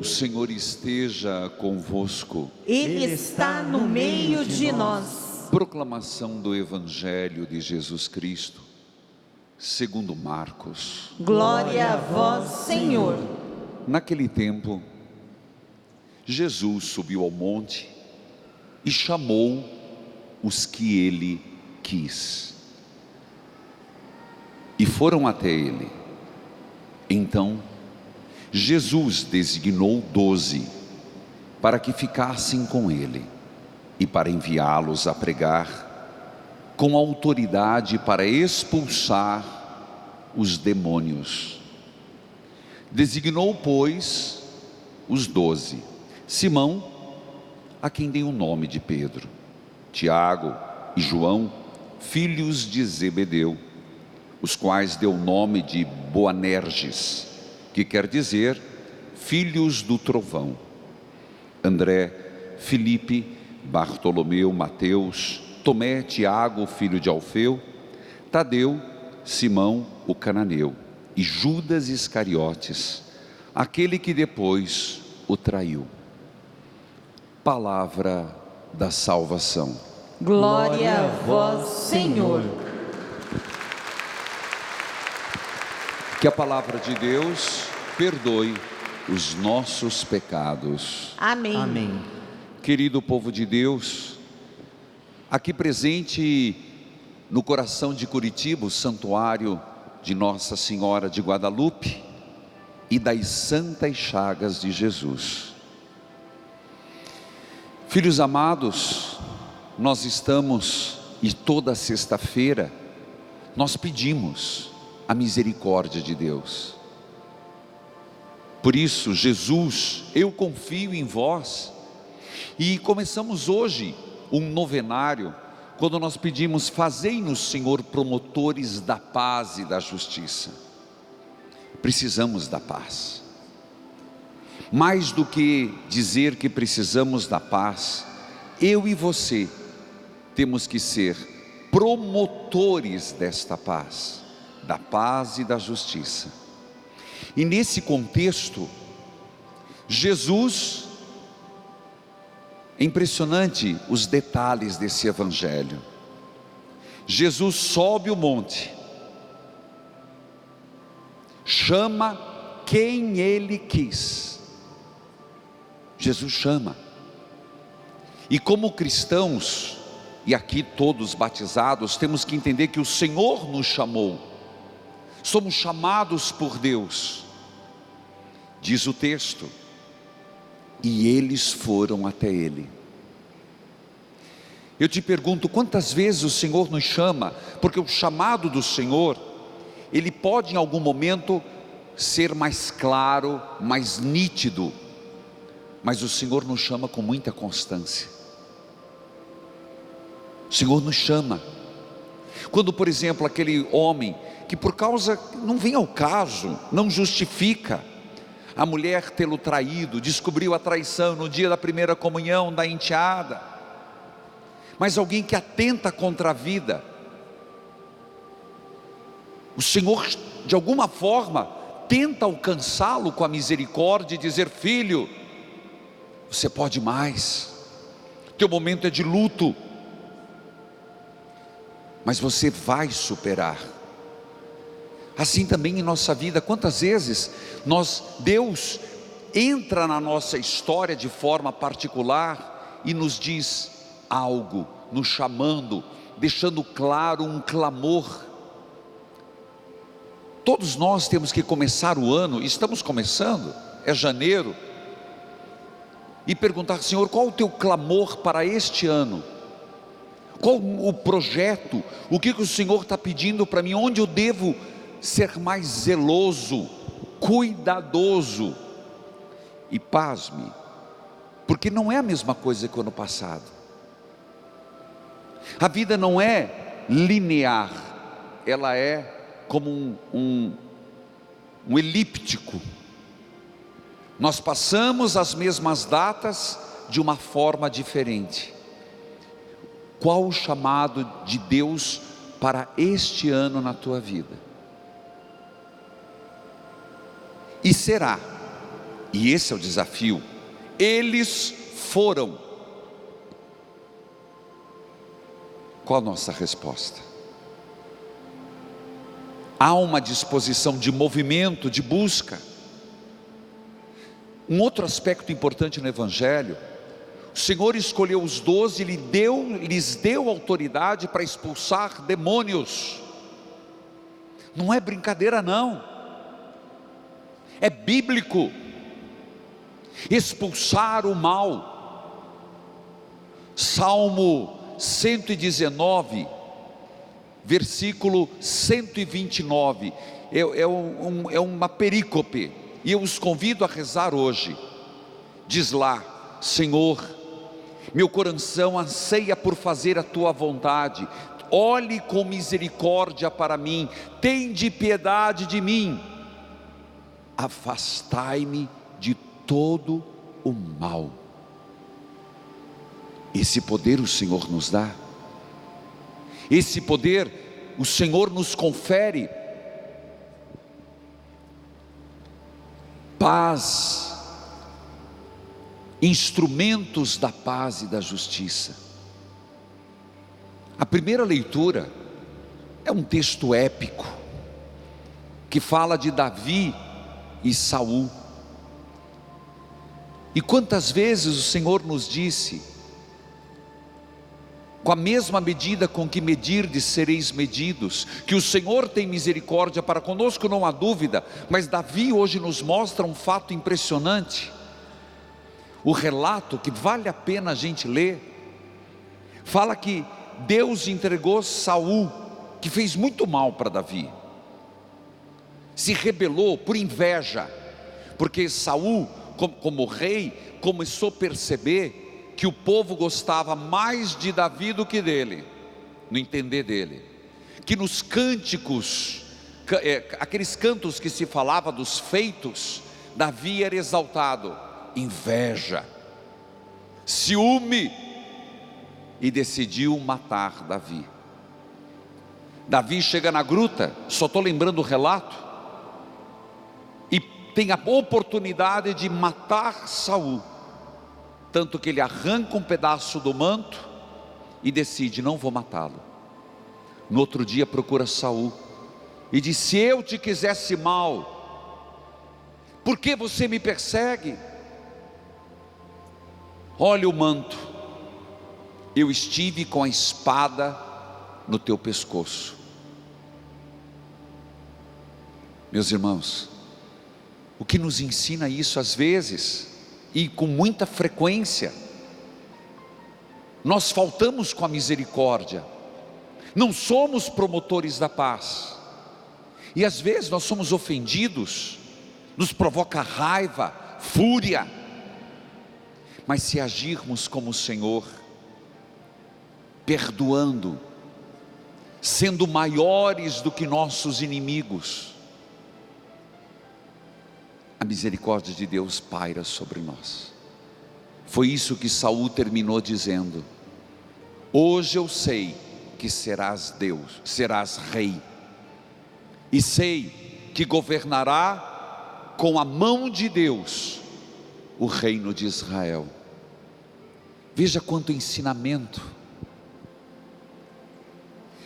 O Senhor esteja convosco. Ele está no meio de nós. Proclamação do Evangelho de Jesus Cristo, segundo Marcos. Glória a vós, Senhor. Naquele tempo, Jesus subiu ao monte e chamou os que ele quis. E foram até ele. Então, Jesus designou 12 para que ficassem com ele e para enviá-los a pregar com autoridade para expulsar os demônios. Designou, pois, os 12: Simão, a quem deu o nome de Pedro, Tiago e João, filhos de Zebedeu, os quais deu o nome de Boanerges, que quer dizer filhos do trovão, André, Filipe, Bartolomeu, Mateus, Tomé, Tiago, filho de Alfeu, Tadeu, Simão, o cananeu, e Judas Iscariotes, aquele que depois o traiu. Palavra da salvação. Glória a vós, Senhor. Que a palavra de Deus perdoe os nossos pecados. Amém. Amém. Querido povo de Deus, aqui presente no coração de Curitiba, o santuário de Nossa Senhora de Guadalupe e das Santas Chagas de Jesus. Filhos amados, nós estamos, e toda sexta-feira, nós pedimos a misericórdia de Deus. Por isso, Jesus, eu confio em vós. E começamos hoje um novenário, quando nós pedimos: fazei-nos, Senhor, promotores da paz e da justiça. Precisamos da paz. Mais do que dizer que precisamos da paz, eu e você temos que ser promotores desta paz, da paz e da justiça. E nesse contexto, Jesus, é impressionante os detalhes desse evangelho. Jesus sobe o monte, chama quem ele quis. Jesus chama. E como cristãos, e aqui todos batizados, temos que entender que o Senhor nos chamou. Somos chamados por Deus. Diz o texto: e eles foram até ele. Eu te pergunto, quantas vezes o Senhor nos chama? Porque o chamado do Senhor, ele pode em algum momento ser mais claro, mais nítido, mas o Senhor nos chama com muita constância. O Senhor nos chama. Quando, por exemplo, aquele homem que por causa, não vem ao caso, não justifica, a mulher tê-lo traído, descobriu a traição no dia da primeira comunhão da enteada, mas alguém que atenta contra a vida, o Senhor de alguma forma tenta alcançá-lo com a misericórdia e dizer: filho, você pode mais, teu momento é de luto, mas você vai superar. Assim também em nossa vida, quantas vezes Deus entra na nossa história de forma particular e nos diz algo, nos chamando, deixando claro um clamor. Todos nós temos que começar o ano, estamos começando, é janeiro, e perguntar: Senhor, qual o teu clamor para este ano? Qual o projeto? O que o Senhor está pedindo para mim? Onde eu devo ser mais zeloso, cuidadoso? E pasme, porque não é a mesma coisa que o ano passado. A vida não é linear, ela é como um elíptico. Nós passamos as mesmas datas de uma forma diferente. Qual o chamado de Deus para este ano na tua vida? E será E esse é o desafio. Eles foram. Qual a nossa resposta? Há uma disposição de movimento, de busca. Um outro aspecto importante no Evangelho: o Senhor escolheu os 12 e lhes deu autoridade para expulsar demônios. Não é brincadeira não, é bíblico. Expulsar o mal. Salmo 119, versículo 129, é uma perícope, e eu os convido a rezar hoje. Diz lá: Senhor, meu coração anseia por fazer a tua vontade, olhe com misericórdia para mim, tende piedade de mim, afastai-me de todo o mal. Esse poder o Senhor nos dá, esse poder o Senhor nos confere. Paz, instrumentos da paz e da justiça. A primeira leitura é um texto épico, que fala de Davi e Saul. E quantas vezes o Senhor nos disse: com a mesma medida com que medirdes sereis medidos. Que o Senhor tem misericórdia para conosco, não há dúvida. Mas Davi hoje nos mostra um fato impressionante. O relato que vale a pena a gente ler, fala que Deus entregou Saul, que fez muito mal para Davi. Se rebelou por inveja, porque Saul, como rei, começou a perceber que o povo gostava mais de Davi do que dele, no entender dele. Que nos cânticos, aqueles cantos que se falava dos feitos, Davi era exaltado. Inveja, ciúme, e decidiu matar Davi. Davi chega na gruta, só estou lembrando o relato, e tem a oportunidade de matar Saul, tanto que ele arranca um pedaço do manto e decide: não vou matá-lo. No outro dia procura Saul e diz: se eu te quisesse mal, por que você me persegue? Olha o manto, eu estive com a espada no teu pescoço. Meus irmãos, o que nos ensina isso às vezes, e com muita frequência, nós faltamos com a misericórdia, não somos promotores da paz, e às vezes nós somos ofendidos, nos provoca raiva, fúria, mas se agirmos como o Senhor, perdoando, sendo maiores do que nossos inimigos, a misericórdia de Deus paira sobre nós. Foi isso que Saul terminou dizendo: hoje eu sei que serás Deus, serás rei, e sei que governará com a mão de Deus o reino de Israel. Veja quanto ensinamento.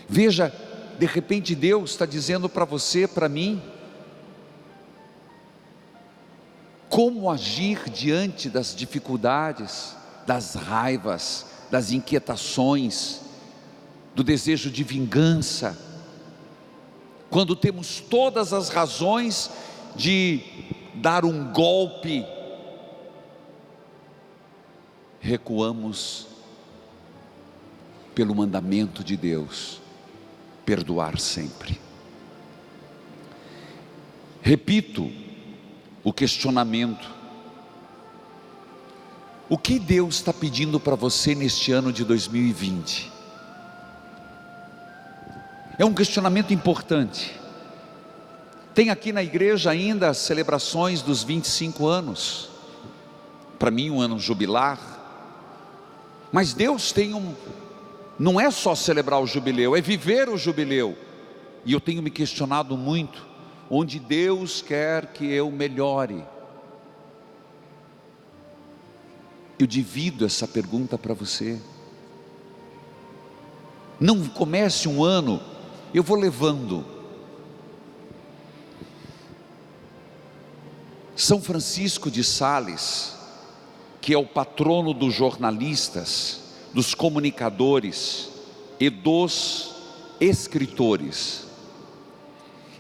Veja, de repente Deus está dizendo para você, para mim, como agir diante das dificuldades, das raivas, das inquietações, do desejo de vingança, quando temos todas as razões de dar um golpe. Recuamos pelo mandamento de Deus: perdoar sempre. Repito o questionamento: o que Deus está pedindo para você neste ano de 2020? É um questionamento importante. Tem aqui na igreja ainda as celebrações dos 25 anos, para mim um ano jubilar, mas Deus tem não é só celebrar o jubileu, é viver o jubileu. E eu tenho me questionado muito, onde Deus quer que eu melhore. Eu divido essa pergunta para você. Não comece um ano, eu vou levando. São Francisco de Sales, que é o patrono dos jornalistas, dos comunicadores e dos escritores,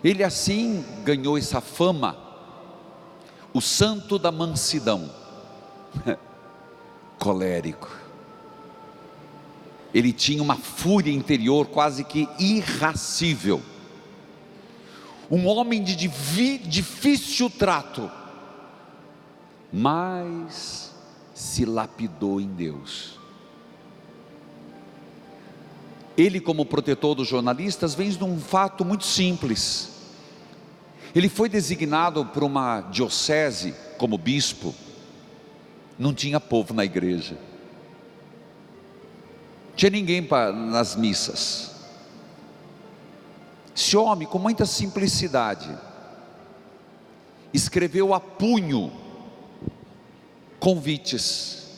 ele assim ganhou essa fama, o santo da mansidão. Colérico, ele tinha uma fúria interior quase que irracível, um homem de difícil trato, mas se lapidou em Deus. Ele, como protetor dos jornalistas, vem de um fato muito simples. Ele foi designado por uma diocese como bispo. Não tinha povo na igreja, tinha ninguém nas missas. Esse homem, com muita simplicidade, escreveu a punho convites: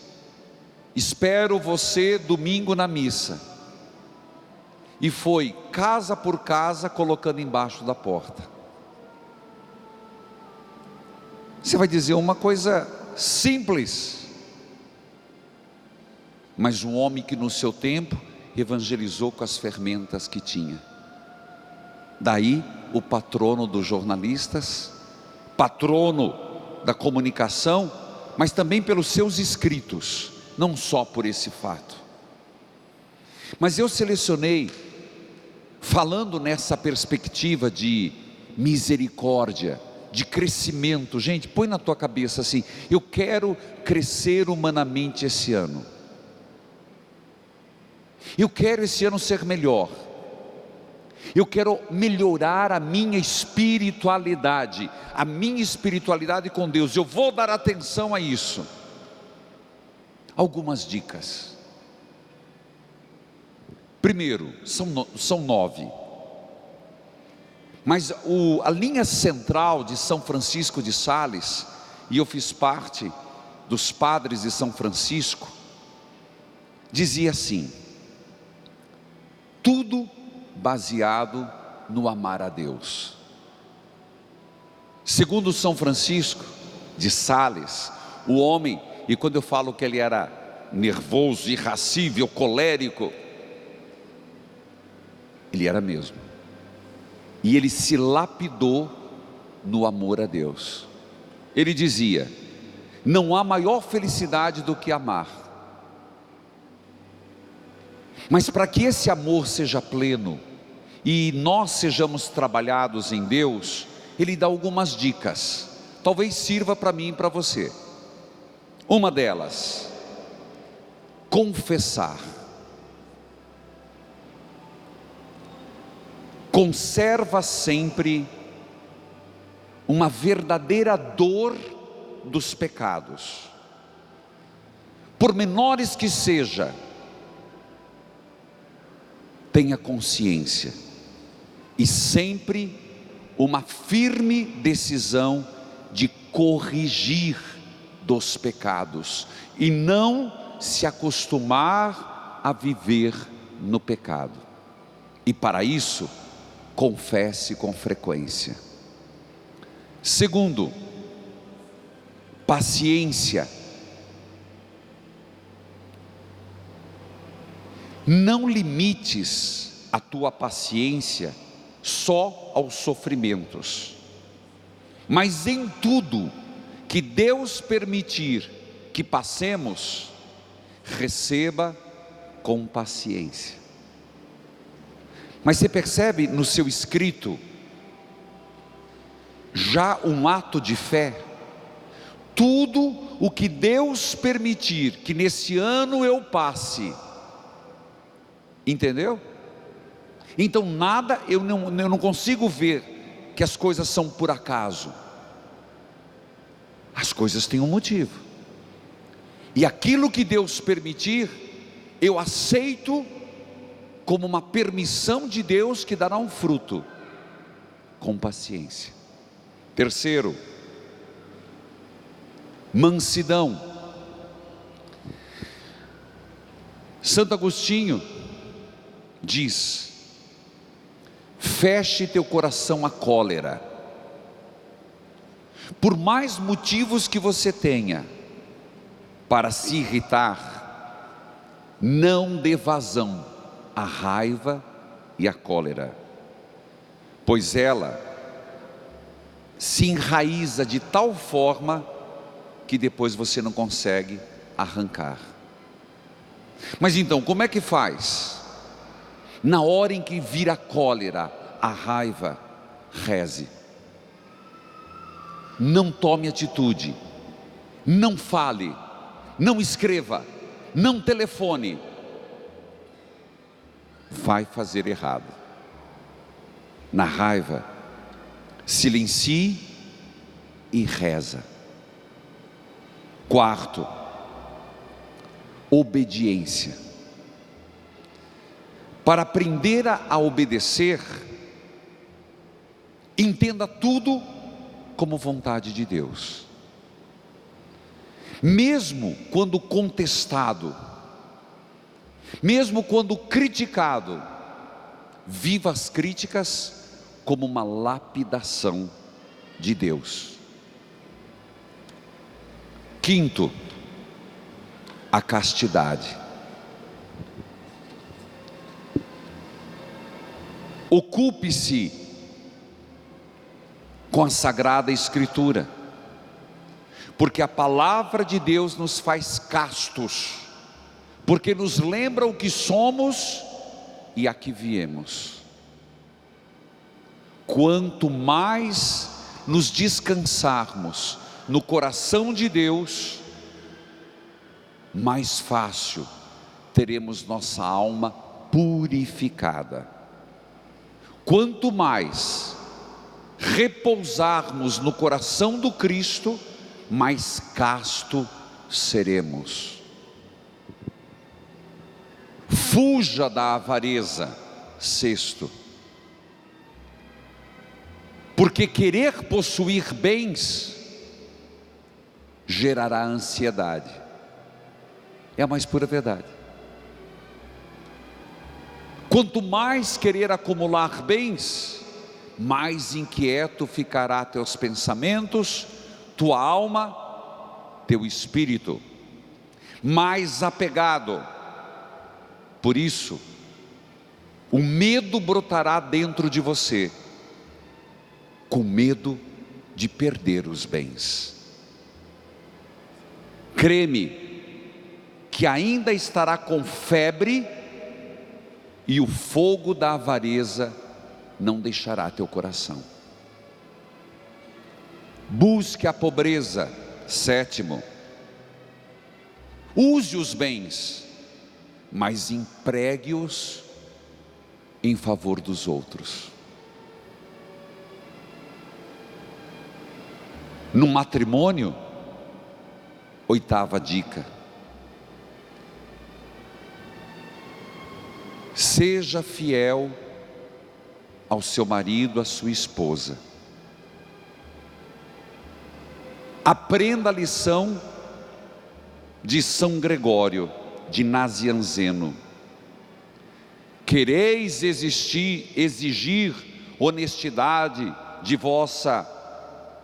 espero você domingo na missa. E foi casa por casa colocando embaixo da porta. Você vai dizer uma coisa simples, mas um homem que no seu tempo evangelizou com as fermentas que tinha. Daí o patrono dos jornalistas, patrono da comunicação, mas também pelos seus escritos, não só por esse fato. Mas eu selecionei, falando nessa perspectiva de misericórdia, de crescimento. Gente, põe na tua cabeça assim: eu quero crescer humanamente esse ano, eu quero esse ano ser melhor, eu quero melhorar a minha espiritualidade com Deus, eu vou dar atenção a isso. Algumas dicas. Primeiro, são 9, mas a linha central de São Francisco de Sales, e eu fiz parte dos padres de São Francisco, dizia assim: tudo baseado no amar a Deus. Segundo São Francisco de Sales, o homem, e quando eu falo que ele era nervoso, irracível, colérico, ele era mesmo, e ele se lapidou no amor a Deus. Ele dizia: não há maior felicidade do que amar, mas para que esse amor seja pleno e nós sejamos trabalhados em Deus, ele dá algumas dicas, talvez sirva para mim e para você. Uma delas, confessar. Conserva sempre uma verdadeira dor dos pecados, por menores que seja. Tenha consciência e sempre uma firme decisão de corrigir dos pecados e não se acostumar a viver no pecado. E para isso, confesse com frequência. Segundo, paciência. Não limites a tua paciência só aos sofrimentos, mas em tudo que Deus permitir que passemos, receba com paciência. Mas você percebe no seu escrito já um ato de fé? Tudo o que Deus permitir que nesse ano eu passe, entendeu? Então nada, eu não consigo ver que as coisas são por acaso. As coisas têm um motivo, e aquilo que Deus permitir, eu aceito como uma permissão de Deus que dará um fruto, com paciência. Terceiro, mansidão. Santo Agostinho diz: feche teu coração à cólera. Por mais motivos que você tenha para se irritar, não dê vazão à raiva e à cólera, pois ela se enraiza de tal forma que depois você não consegue arrancar. Mas então, como é que faz? Na hora em que vir a cólera, a raiva, reze. Não tome atitude, não fale, não escreva, não telefone. Vai fazer errado. Na raiva, silencie e reza. Quarto, obediência. Para aprender a obedecer, entenda tudo como vontade de Deus. Mesmo quando contestado, mesmo quando criticado, viva as críticas como uma lapidação de Deus. Quinto, a castidade. Ocupe-se com a Sagrada Escritura, porque a palavra de Deus nos faz castos, porque nos lembra o que somos e a que viemos. Quanto mais nos descansarmos no coração de Deus, mais fácil teremos nossa alma purificada. Quanto mais repousarmos no coração do Cristo, mais casto seremos. Fuja da avareza. Sexto, porque querer possuir bens gerará ansiedade. É a mais pura verdade. Quanto mais querer acumular bens, mais inquieto ficará teus pensamentos, tua alma, teu espírito, mais apegado. Por isso, o medo brotará dentro de você, com medo de perder os bens. Crê-me que ainda estará com febre e o fogo da avareza não deixará teu coração. Busque a pobreza. Sétimo, use os bens, mas empregue-os em favor dos outros. No matrimônio, oitava dica: seja fiel ao seu marido, à sua esposa. Aprenda a lição de São Gregório de Nazianzeno. Quereis exigir honestidade de vossa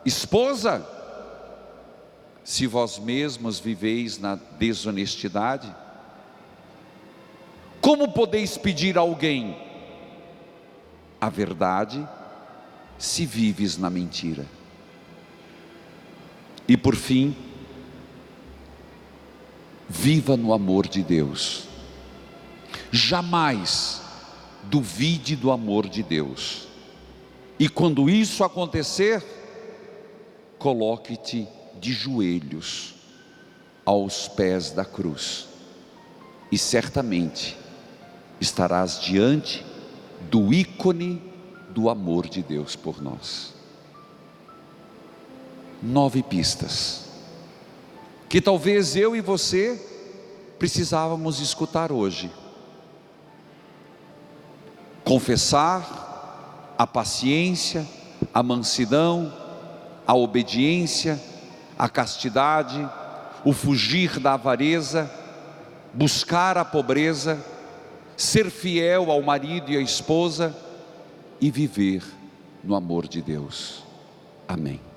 esposa, se vós mesmos viveis na desonestidade? Como podeis pedir a alguém a verdade, se vives na mentira? E por fim, viva no amor de Deus. Jamais duvide do amor de Deus. E quando isso acontecer, coloque-te de joelhos aos pés da cruz, e certamente estarás diante do ícone do amor de Deus por nós. 9 pistas que talvez eu e você precisávamos escutar hoje. Confessar a paciência, a mansidão, a obediência, a castidade, o fugir da avareza, buscar a pobreza, ser fiel ao marido e à esposa e viver no amor de Deus. Amém.